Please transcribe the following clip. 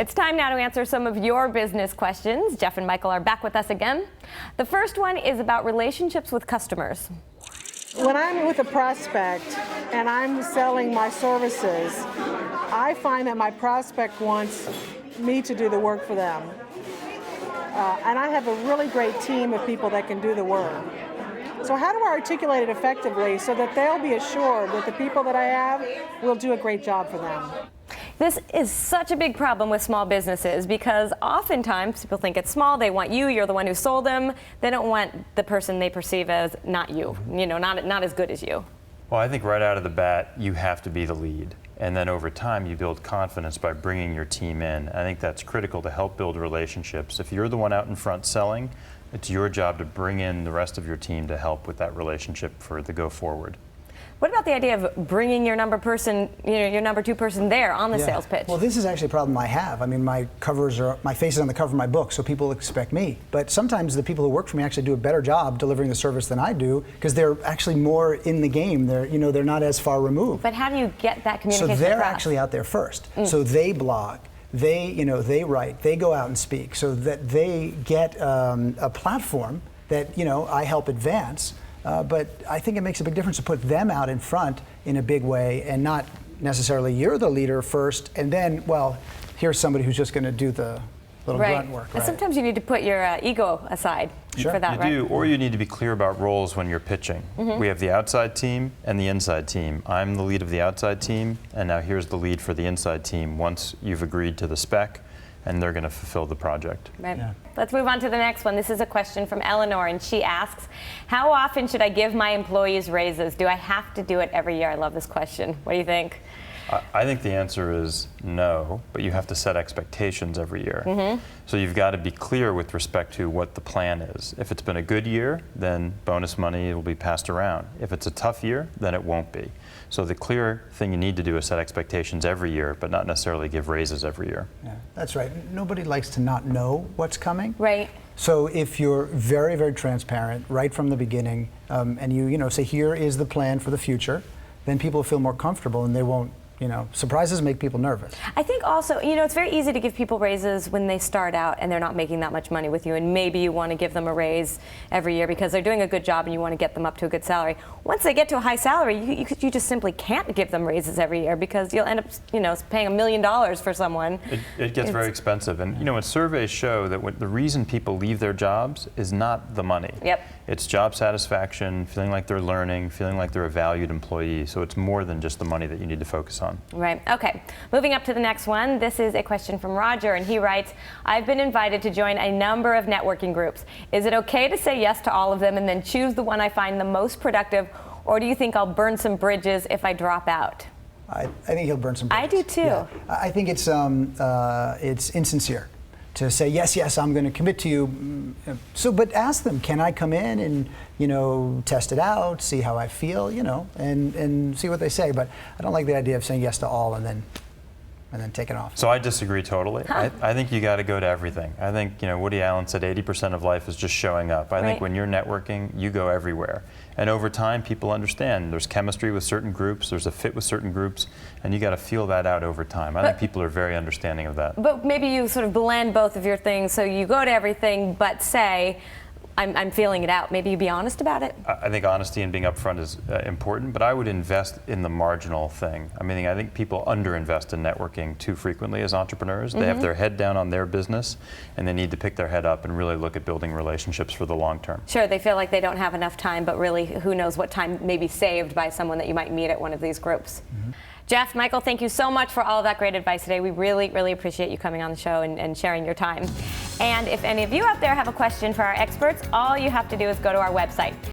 It's time now to answer some of your business questions. Jeff and Michael are back with us again. The first one is about relationships with customers. When I'm with a prospect and I'm selling my services, I find that my prospect wants me to do the work for them. And I have a really great team of people that can do the work. So how do I articulate it effectively so that they'll be assured that the people that I have will do a great job for them? This is such a big problem with small businesses because oftentimes people think it's small, they want you, you're the one who sold them. They don't want the person they perceive as not you, not as good as you. Well, I think right out of the bat, you have to be the lead. And then over time, you build confidence by bringing your team in. I think that's critical to help build relationships. If you're the one out in front selling, it's your job to bring in the rest of your team to help with that relationship for the go forward. What about the idea of bringing your number two person there on the sales pitch? Well, this is actually a problem I have. I mean, my face is on the cover of my book, so people expect me. But sometimes the people who work for me actually do a better job delivering the service than I do because they're actually more in the game. They're not as far removed. But how do you get that communication So they're across? actually out there first. So they blog. They write, they go out and speak so that they get a platform that, I help advance. But I think it makes a big difference to put them out in front in a big way and not necessarily you're the leader first and then, well, here's somebody who's just going to do the little grunt work. Right. Sometimes you need to put your ego aside for that, right? You do, or you need to be clear about roles when you're pitching. We have the outside team and the inside team. I'm the lead of the outside team, and now here's the lead for the inside team once you've agreed to the spec and they're going to fulfill the project. Right. Yeah. Let's move on to the next one. This is a question from Eleanor, and she asks, how often should I give my employees raises? Do I have to do it every year? I love this question. What do you think? I think the answer is no, but you have to set expectations every year. So you've got to be clear with respect to what the plan is. If it's been a good year, then bonus money will be passed around. If it's a tough year, then it won't be. So the clear thing you need to do is set expectations every year, but not necessarily give raises every year. Yeah, that's right. Nobody likes to not know what's coming. Right. So if you're very, very transparent right from the beginning, and you say here is the plan for the future, then people feel more comfortable and they won't. Surprises make people nervous. I think also, it's very easy to give people raises when they start out and they're not making that much money with you, and maybe you want to give them a raise every year because they're doing a good job and you want to get them up to a good salary. Once they get to a high salary, you just simply can't give them raises every year because you'll end up, paying $1 million for someone. It gets very expensive, and when surveys show that the reason people leave their jobs is not the money. Yep. It's job satisfaction, feeling like they're learning, feeling like they're a valued employee. So it's more than just the money that you need to focus on. Right. Okay. Moving up to the next one. This is a question from Roger, and he writes, I've been invited to join a number of networking groups. Is it okay to say yes to all of them and then choose the one I find the most productive, or do you think I'll burn some bridges if I drop out? I think he'll burn some bridges. I do too. Yeah. I think it's insincere to say yes, I'm going to commit to you. But ask them, can I come in and test it out, see how I feel, and see what they say. But I don't like the idea of saying yes to all and then take it off. So I disagree totally. I think you got to go to everything. I think Woody Allen said 80% of life is just showing up. I think when you're networking, you go everywhere. And over time, people understand there's chemistry with certain groups, there's a fit with certain groups, and you got to feel that out over time. I think people are very understanding of that. But maybe you sort of blend both of your things, so you go to everything, but say, I'm feeling it out. Maybe you be honest about it? I think honesty and being upfront is important, but I would invest in the marginal thing. I think people underinvest in networking too frequently as entrepreneurs. They have their head down on their business, and they need to pick their head up and really look at building relationships for the long term. Sure, they feel like they don't have enough time, but really, who knows what time may be saved by someone that you might meet at one of these groups. Jeff, Michael, thank you so much for all of that great advice today. We really, really appreciate you coming on the show and sharing your time. And if any of you out there have a question for our experts, all you have to do is go to our website.